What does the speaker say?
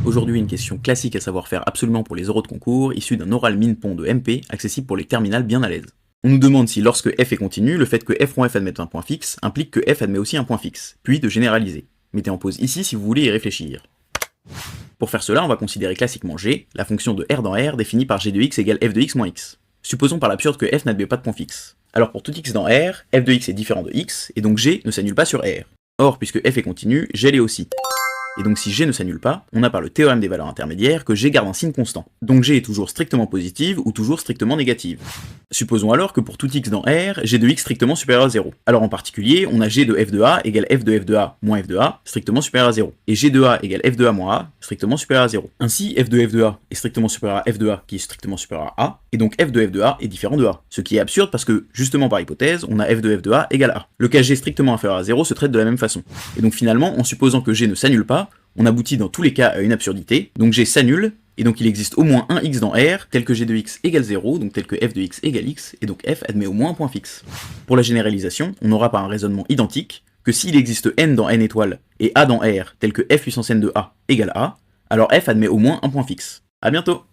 Aujourd'hui, une question classique à savoir faire absolument pour les oraux de concours, issue d'un oral min-pont de MP, accessible pour les terminales bien à l'aise. On nous demande si lorsque f est continu, le fait que f admette un point fixe implique que f admet aussi un point fixe, puis de généraliser. Mettez en pause ici si vous voulez y réfléchir. Pour faire cela, on va considérer classiquement g, la fonction de R dans R définie par g de x égale f de x moins x. Supposons par l'absurde que f n'admet pas de point fixe. Alors pour tout x dans R, f de x est différent de x, et donc g ne s'annule pas sur R. Or, puisque f est continu, g l'est aussi. Et donc si g ne s'annule pas, on a par le théorème des valeurs intermédiaires que g garde un signe constant. Donc g est toujours strictement positive ou toujours strictement négative. Supposons alors que pour tout x dans R, g de x strictement supérieur à 0. Alors en particulier, on a g de f de a égale f de a moins f de a strictement supérieur à 0. Et g de a égale f de a moins a strictement supérieur à 0. Ainsi, f de a est strictement supérieur à f de a qui est strictement supérieur à a, et donc f de a est différent de a. Ce qui est absurde parce que, justement par hypothèse, on a f de a égale a. Le cas g strictement inférieur à 0 se traite de la même façon. Et donc finalement, en supposant que g ne s'annule pas, on aboutit dans tous les cas à une absurdité, donc g s'annule, et donc il existe au moins un x dans R, tel que g de x égale 0, donc tel que f de x égale x, et donc f admet au moins un point fixe. Pour la généralisation, on aura par un raisonnement identique que s'il existe n dans n étoiles, et a dans R, tel que f puissance n de a égale a, alors f admet au moins un point fixe. A bientôt.